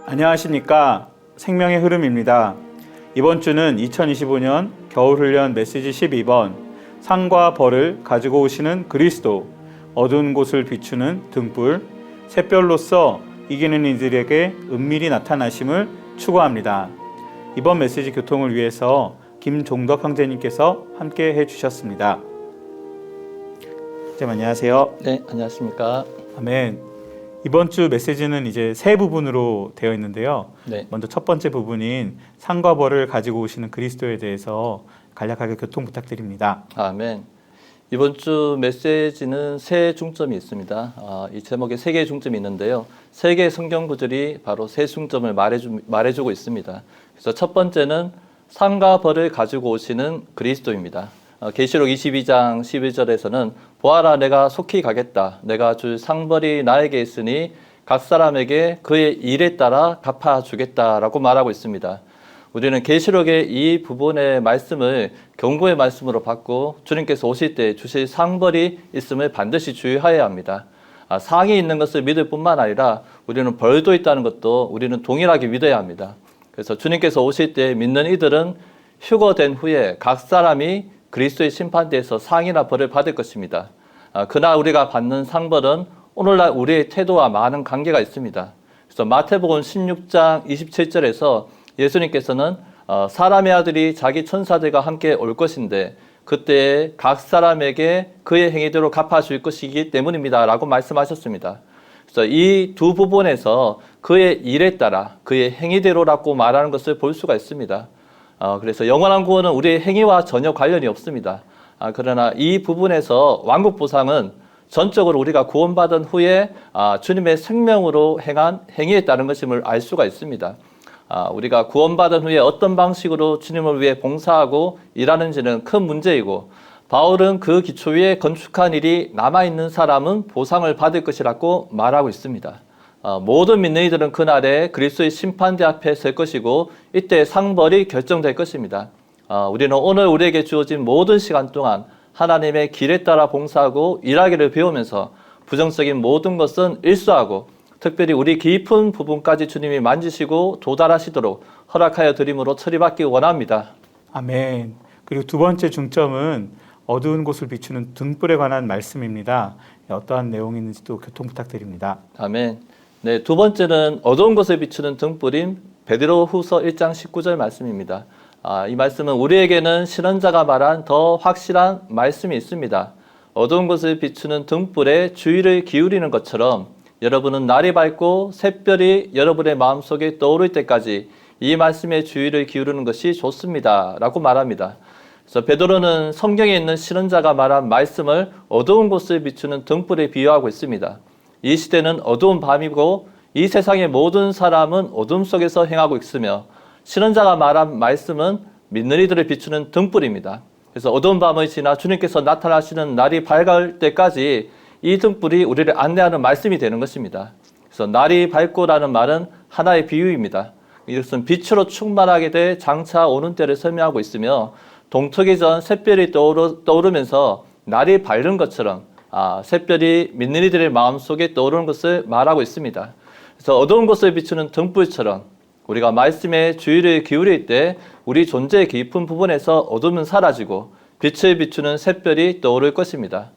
안녕하십니까. 생명의 흐름입니다. 이번 주는 2025년 겨울훈련 메시지 12번 상과 벌을 가지고 오시는 그리스도, 어두운 곳을 비추는 등불, 샛별로서 이기는 이들에게 은밀히 나타나심을 추구합니다. 이번 메시지 교통을 위해서 김종덕 형제님께서 함께 해주셨습니다. 선생님 안녕하세요. 네, 안녕하십니까. 아멘. 이번 주 메시지는 이제 세 부분으로 되어 있는데요. 네. 먼저 첫 번째 부분인 상과 벌을 가지고 오시는 그리스도에 대해서 간략하게 교통 부탁드립니다. 아멘. 이번 주 메시지는 세 중점이 있습니다. 이 제목에 세 개의 중점이 있는데요. 세 개의 성경 구절이 바로 세 중점을 말해주고 있습니다. 그래서 첫 번째는 상과 벌을 가지고 오시는 그리스도입니다. 계시록 22장 11절에서는 보아라 내가 속히 가겠다. 내가 줄 상벌이 나에게 있으니 각 사람에게 그의 일에 따라 갚아주겠다라고 말하고 있습니다. 우리는 계시록의 이 부분의 말씀을 경고의 말씀으로 받고 주님께서 오실 때 주실 상벌이 있음을 반드시 주의하여야 합니다. 상이 있는 것을 믿을 뿐만 아니라 우리는 벌도 있다는 것도 우리는 동일하게 믿어야 합니다. 그래서 주님께서 오실 때 믿는 이들은 휴거된 후에 각 사람이 그리스도의 심판대에서 상이나 벌을 받을 것입니다. 그날 우리가 받는 상벌은 오늘날 우리의 태도와 많은 관계가 있습니다. 그래서 마태복음 16장 27절에서 예수님께서는 사람의 아들이 자기 천사들과 함께 올 것인데 그때 각 사람에게 그의 행위대로 갚아줄 것이기 때문입니다 라고 말씀하셨습니다. 그래서 이 두 부분에서 그의 일에 따라 그의 행위대로라고 말하는 것을 볼 수가 있습니다. 그래서 영원한 구원은 우리의 행위와 전혀 관련이 없습니다. 그러나 이 부분에서 왕국 보상은 전적으로 우리가 구원받은 후에 주님의 생명으로 행한 행위에 따른 것임을 알 수가 있습니다. 우리가 구원받은 후에 어떤 방식으로 주님을 위해 봉사하고 일하는지는 큰 문제이고 바울은 그 기초 위에 건축한 일이 남아있는 사람은 보상을 받을 것이라고 말하고 있습니다. 모든 믿는 이들은 그날에 그리스도의 심판대 앞에 설 것이고 이때 상벌이 결정될 것입니다. 우리는 오늘 우리에게 주어진 모든 시간 동안 하나님의 길에 따라 봉사하고 일하기를 배우면서 부정적인 모든 것은 일수하고 특별히 우리 깊은 부분까지 주님이 만지시고 도달하시도록 허락하여 드림으로 처리받기 원합니다. 아멘. 그리고 두 번째 중점은 어두운 곳을 비추는 등불에 관한 말씀입니다. 어떠한 내용인지 또 교통 부탁드립니다. 아멘. 네, 두 번째는 어두운 곳을 비추는 등불인 베드로후서 1장 19절 말씀입니다. 이 말씀은 우리에게는 신원자가 말한 더 확실한 말씀이 있습니다. 어두운 곳을 비추는 등불에 주의를 기울이는 것처럼 여러분은 날이 밝고 샛별이 여러분의 마음속에 떠오를 때까지 이 말씀에 주의를 기울이는 것이 좋습니다 라고 말합니다. 그래서 베드로는 성경에 있는 신원자가 말한 말씀을 어두운 곳을 비추는 등불에 비유하고 있습니다. 이 시대는 어두운 밤이고 이 세상의 모든 사람은 어둠 속에서 행하고 있으며 신원자가 말한 말씀은 믿는 이들을 비추는 등불입니다. 그래서 어두운 밤을 지나 주님께서 나타나시는 날이 밝을 때까지 이 등불이 우리를 안내하는 말씀이 되는 것입니다. 그래서 날이 밝고라는 말은 하나의 비유입니다. 이것은 빛으로 충만하게 돼 장차 오는 때를 설명하고 있으며 동트기 전 샛별이 떠오르면서 날이 밝은 것처럼 샛별이 믿는 이들의 마음속에 떠오르는 것을 말하고 있습니다. 그래서 어두운 곳을 비추는 등불처럼 우리가 말씀에 주의를 기울일 때 우리 존재의 깊은 부분에서 어둠은 사라지고 빛을 비추는 샛별이 떠오를 것입니다.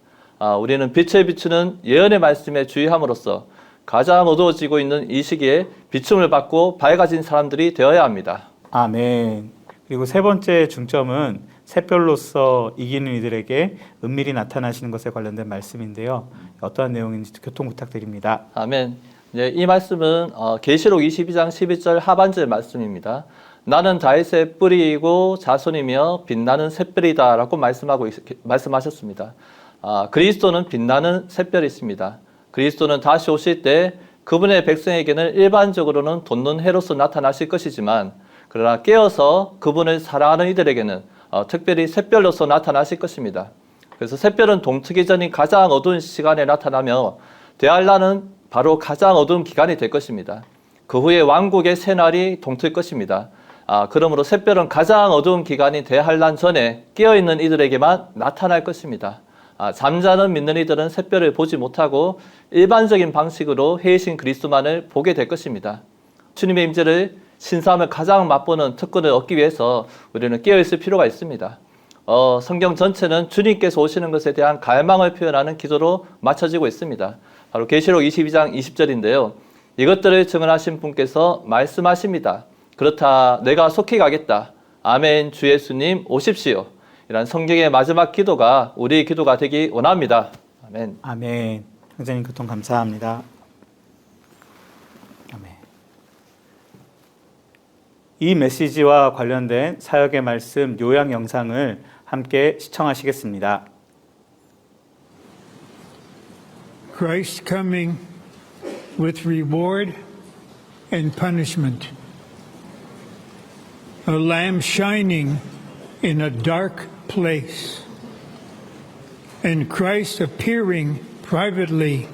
우리는 빛을 비추는 예언의 말씀에 주의함으로써 가장 어두워지고 있는 이 시기에 비춤을 받고 밝아진 사람들이 되어야 합니다. 아멘. 그리고 세 번째 중점은 샛별로서 이기는 이들에게 은밀히 나타나시는 것에 관련된 말씀인데요. 어떠한 내용인지 교통 부탁드립니다. 아멘. 네, 이 말씀은 계시록 22장 11절 하반절 말씀입니다. 나는 다윗의 뿌리이고 자손이며 빛나는 샛별이다 라고 말씀하셨습니다. 그리스도는 빛나는 샛별이 있습니다. 그리스도는 다시 오실 때 그분의 백성에게는 일반적으로는 돋는 해로서 나타나실 것이지만 그러나 깨어서 그분을 사랑하는 이들에게는 특별히 샛별로서 나타나실 것입니다. 그래서 샛별은 동트기 전인 가장 어두운 시간에 나타나며 대한란은 바로 가장 어두운 기간이 될 것입니다. 그 후에 왕국의 새날이 동틀 것입니다. 그러므로 샛별은 가장 어두운 기간인 대한란 전에 깨어있는 이들에게만 나타날 것입니다. 잠자는 믿는 이들은 샛별을 보지 못하고 일반적인 방식으로 해이신 그리스도만을 보게 될 것입니다. 주님의 임재를 신사함을 가장 맛보는 특권을 얻기 위해서 우리는 깨어있을 필요가 있습니다. 성경 전체는 주님께서 오시는 것에 대한 갈망을 표현하는 기도로 맞춰지고 있습니다. 바로 계시록 22장 20절인데요. 이것들을 증언하신 분께서 말씀하십니다. 그렇다, 내가 속히 가겠다. 아멘, 주 예수님 오십시오. 이런 성경의 마지막 기도가 우리의 기도가 되기 원합니다. 아멘. 아멘. 형제님 교통 감사합니다. 아멘. 이 메시지와 관련된 사역의 말씀 요약 영상을 함께 시청하시겠습니다. Christ coming with reward and punishment. A lamb shining in a dark place. And Christ appearing privately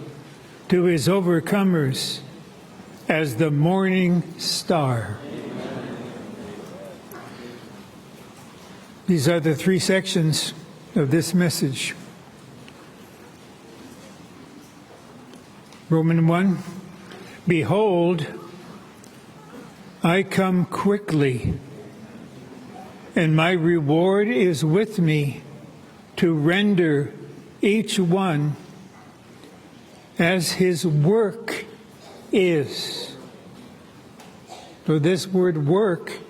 to his overcomers as the morning star. These are the three sections of this message. Roman 1, behold, I come quickly, and my reward is with me to render each one as his work is. So this word work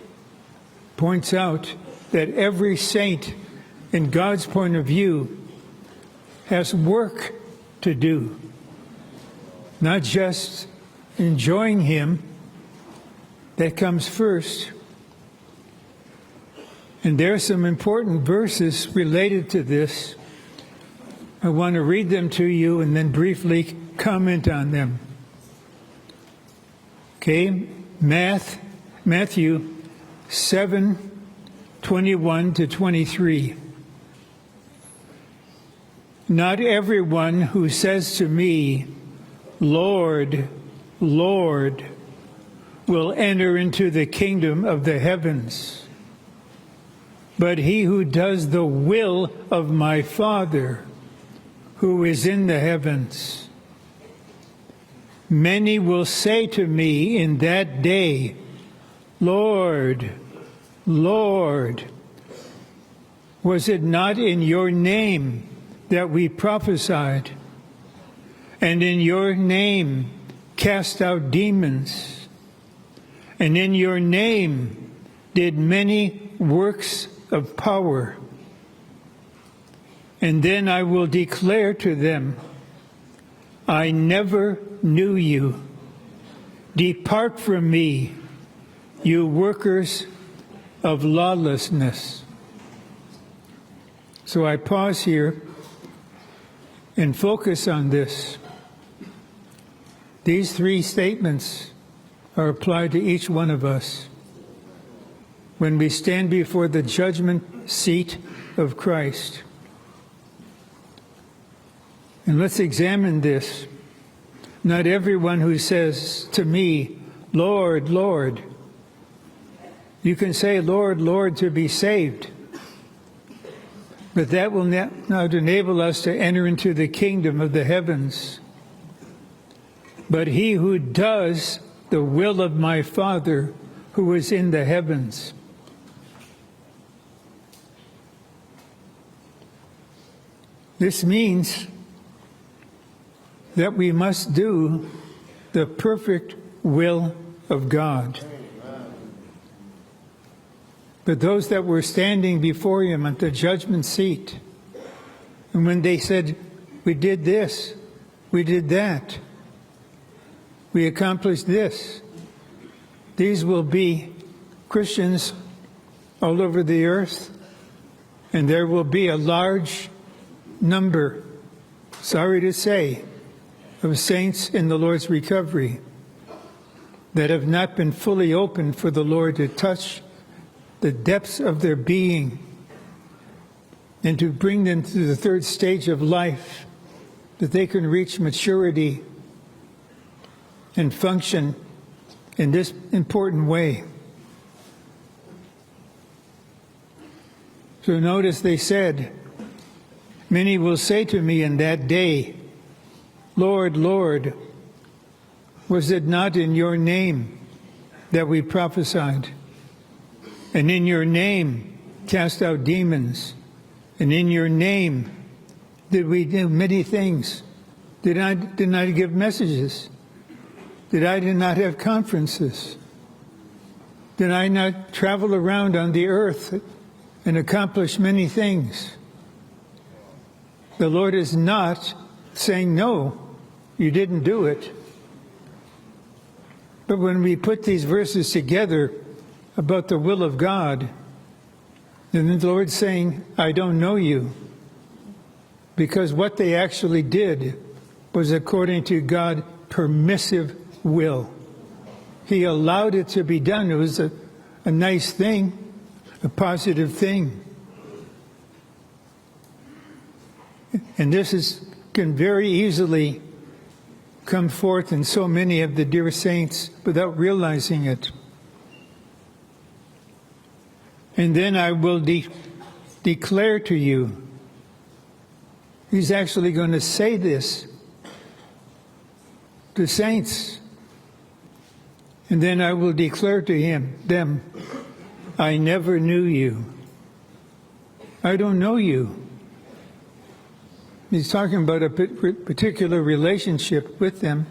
points out that every saint, in God's point of view, has work to do. Not just enjoying him, that comes first. And there are some important verses related to this. I want to read them to you and then briefly comment on them. Okay, Matthew 7:21 to 23. Not everyone who says to me, Lord, Lord, will enter into the kingdom of the heavens, but he who does the will of my Father who is in the heavens. Many will say to me in that day, Lord, Lord, was it not in your name that we prophesied, and in your name cast out demons, and in your name did many works of power? And then I will declare to them, I never knew you. Depart from me, you workers of lawlessness. So I pause here and focus on this. These three statements are applied to each one of us when we stand before the judgment seat of Christ. And let's examine this. Not everyone who says to me, Lord, Lord, you can say, Lord, Lord, to be saved. But that will not enable us to enter into the kingdom of the heavens. But he who does the will of my Father who is in the heavens. This means that we must do the perfect will of God. But those that were standing before him at the judgment seat, and when they said, we did this, we did that, we accomplished this, these will be Christians all over the earth, and there will be a large number, sorry to say, of saints in the Lord's recovery that have not been fully opened for the Lord to touch the depths of their being and to bring them to the third stage of life, that they can reach maturity and function in this important way. So notice they said, many will say to me in that day, Lord, Lord, was it not in your name that we prophesied. And in your name cast out demons. And in your name did we do many things. Did I give messages? Did I not have conferences? Did I not travel around on the earth and accomplish many things? The Lord is not saying, no, you didn't do it. But when we put these verses together about the will of God, then the Lord's saying, I don't know you. Because what they actually did was according to God's permissive will. He allowed it to be done. It was a nice thing, a positive thing. And can very easily come forth in so many of the dear saints without realizing it. And then I will declare to you. He's actually going to say this to saints. And then I will declare to them, I never knew you. I don't know you. He's talking about a particular relationship with them.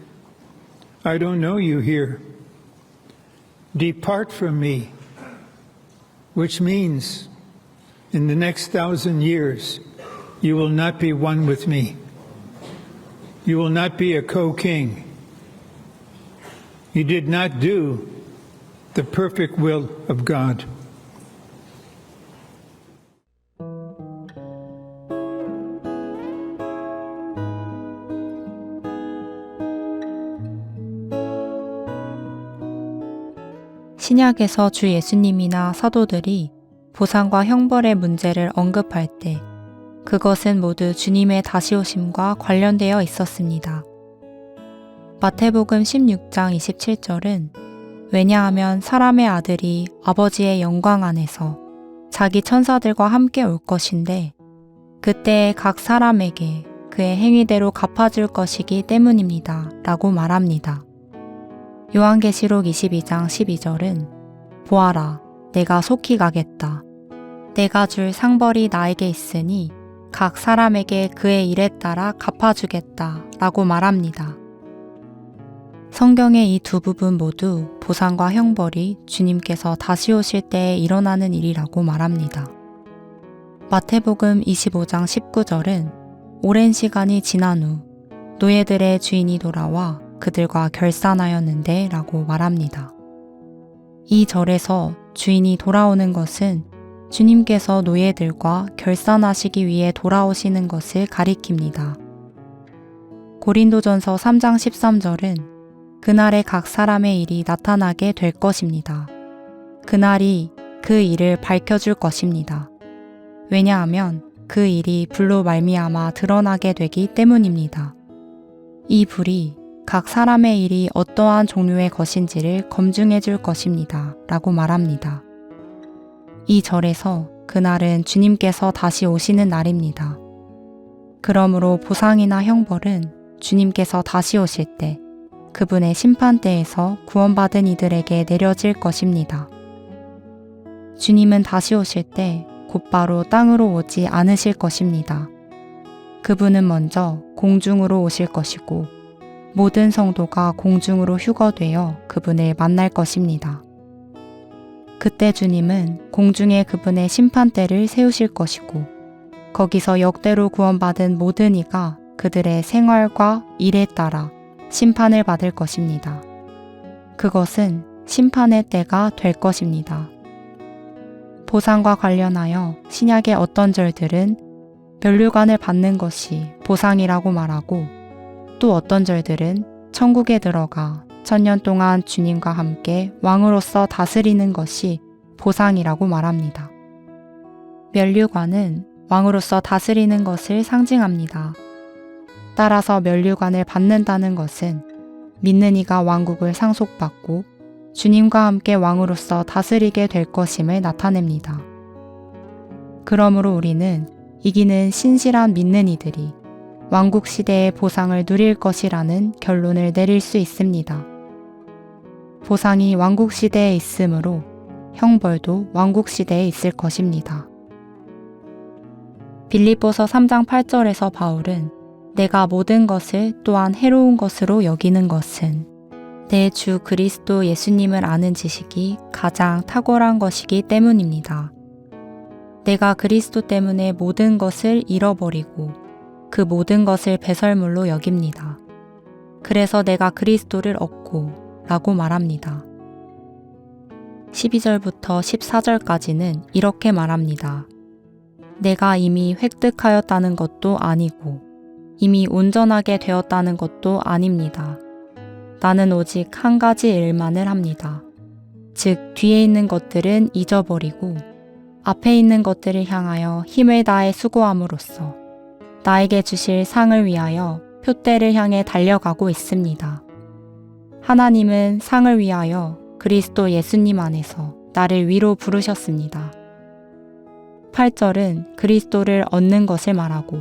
I don't know you here. Depart from me, which means in the next 1,000 years, you will not be one with me. You will not be a co-king. You did not do the perfect will of God. 신약에서 주 예수님이나 사도들이 보상과 형벌의 문제를 언급할 때 그것은 모두 주님의 다시 오심과 관련되어 있었습니다. 마태복음 16장 27절은 왜냐하면 사람의 아들이 아버지의 영광 안에서 자기 천사들과 함께 올 것인데 그때에 각 사람에게 그의 행위대로 갚아줄 것이기 때문입니다. 라고 말합니다. 요한계시록 22장 12절은 보아라, 내가 속히 가겠다. 내가 줄 상벌이 나에게 있으니 각 사람에게 그의 일에 따라 갚아주겠다. 라고 말합니다. 성경의 이 두 부분 모두 보상과 형벌이 주님께서 다시 오실 때에 일어나는 일이라고 말합니다. 마태복음 25장 19절은 오랜 시간이 지난 후 노예들의 주인이 돌아와 그들과 결산하였는데 라고 말합니다. 이 절에서 주인이 돌아오는 것은 주님께서 노예들과 결산하시기 위해 돌아오시는 것을 가리킵니다. 고린도전서 3장 13절은 그날에 각 사람의 일이 나타나게 될 것입니다. 그날이 그 일을 밝혀줄 것입니다. 왜냐하면 그 일이 불로 말미암아 드러나게 되기 때문입니다. 이 불이 각 사람의 일이 어떠한 종류의 것인지를 검증해 줄 것입니다. 라고 말합니다. 이 절에서 그날은 주님께서 다시 오시는 날입니다. 그러므로 보상이나 형벌은 주님께서 다시 오실 때 그분의 심판대에서 구원받은 이들에게 내려질 것입니다. 주님은 다시 오실 때 곧바로 땅으로 오지 않으실 것입니다. 그분은 먼저 공중으로 오실 것이고 모든 성도가 공중으로 휴거되어 그분을 만날 것입니다. 그때 주님은 공중에 그분의 심판대를 세우실 것이고 거기서 역대로 구원받은 모든 이가 그들의 생활과 일에 따라 심판을 받을 것입니다. 그것은 심판의 때가 될 것입니다. 보상과 관련하여 신약의 어떤 절들은 면류관을 받는 것이 보상이라고 말하고 또 어떤 절들은 천국에 들어가 1000년 동안 주님과 함께 왕으로서 다스리는 것이 보상이라고 말합니다. 면류관은 왕으로서 다스리는 것을 상징합니다. 따라서 면류관을 받는다는 것은 믿는 이가 왕국을 상속받고 주님과 함께 왕으로서 다스리게 될 것임을 나타냅니다. 그러므로 우리는 이기는 신실한 믿는 이들이 왕국 시대의 보상을 누릴 것이라는 결론을 내릴 수 있습니다. 보상이 왕국 시대에 있으므로 형벌도 왕국 시대에 있을 것입니다. 빌립보서 3장 8절에서 바울은 내가 모든 것을 또한 해로운 것으로 여기는 것은 내 주 그리스도 예수님을 아는 지식이 가장 탁월한 것이기 때문입니다. 내가 그리스도 때문에 모든 것을 잃어버리고 그 모든 것을 배설물로 여깁니다. 그래서 내가 그리스도를 얻고 라고 말합니다. 12절부터 14절까지는 이렇게 말합니다. 내가 이미 획득하였다는 것도 아니고 이미 온전하게 되었다는 것도 아닙니다. 나는 오직 한 가지 일만을 합니다. 즉 뒤에 있는 것들은 잊어버리고 앞에 있는 것들을 향하여 힘을 다해 수고함으로써 나에게 주실 상을 위하여 표대를 향해 달려가고 있습니다. 하나님은 상을 위하여 그리스도 예수님 안에서 나를 위로 부르셨습니다. 8절은 그리스도를 얻는 것을 말하고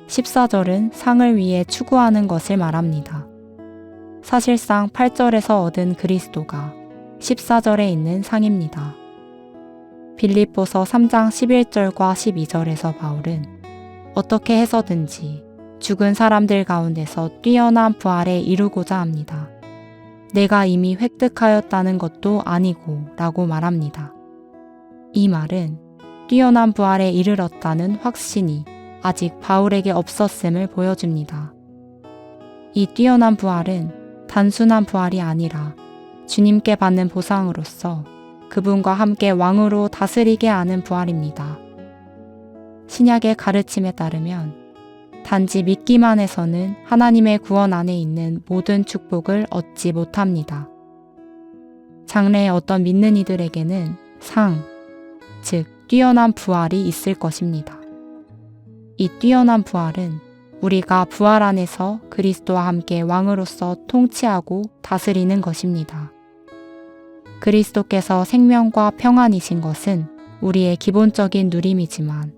14절은 상을 위해 추구하는 것을 말합니다. 사실상 8절에서 얻은 그리스도가 14절에 있는 상입니다. 빌립보서 3장 11절과 12절에서 바울은 어떻게 해서든지 죽은 사람들 가운데서 뛰어난 부활에 이루고자 합니다. 내가 이미 획득하였다는 것도 아니고 라고 말합니다. 이 말은 뛰어난 부활에 이르렀다는 확신이 아직 바울에게 없었음을 보여줍니다. 이 뛰어난 부활은 단순한 부활이 아니라 주님께 받는 보상으로서 그분과 함께 왕으로 다스리게 하는 부활입니다. 신약의 가르침에 따르면 단지 믿기만 해서는 하나님의 구원 안에 있는 모든 축복을 얻지 못합니다. 장래에 어떤 믿는 이들에게는 상, 즉 뛰어난 부활이 있을 것입니다. 이 뛰어난 부활은 우리가 부활 안에서 그리스도와 함께 왕으로서 통치하고 다스리는 것입니다. 그리스도께서 생명과 평안이신 것은 우리의 기본적인 누림이지만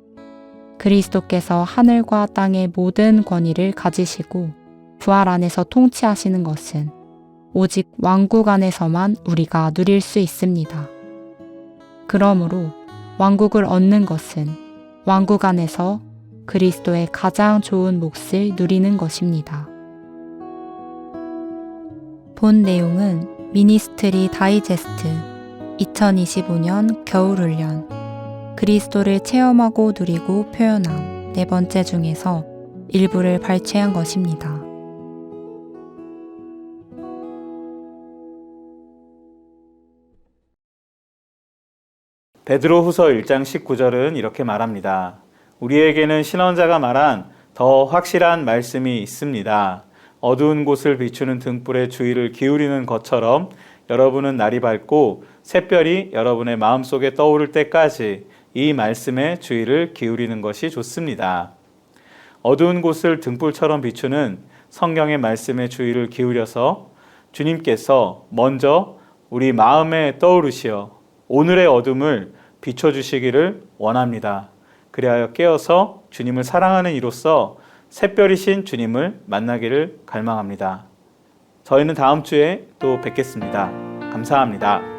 그리스도께서 하늘과 땅의 모든 권위를 가지시고 부활 안에서 통치하시는 것은 오직 왕국 안에서만 우리가 누릴 수 있습니다. 그러므로 왕국을 얻는 것은 왕국 안에서 그리스도의 가장 좋은 몫을 누리는 것입니다. 본 내용은 미니스트리 다이제스트 2025년 겨울훈련 그리스도를 체험하고 누리고 표현함 4번째 중에서 일부를 발췌한 것입니다. 베드로후서 1장 19절은 이렇게 말합니다. 우리에게는 신원자가 말한 더 확실한 말씀이 있습니다. 어두운 곳을 비추는 등불에 주의를 기울이는 것처럼 여러분은 날이 밝고 샛별이 여러분의 마음속에 떠오를 때까지 이 말씀에 주의를 기울이는 것이 좋습니다. 어두운 곳을 등불처럼 비추는 성경의 말씀에 주의를 기울여서 주님께서 먼저 우리 마음에 떠오르시어 오늘의 어둠을 비춰주시기를 원합니다. 그리하여 깨어서 주님을 사랑하는 이로써 샛별이신 주님을 만나기를 갈망합니다. 저희는 다음 주에 또 뵙겠습니다. 감사합니다.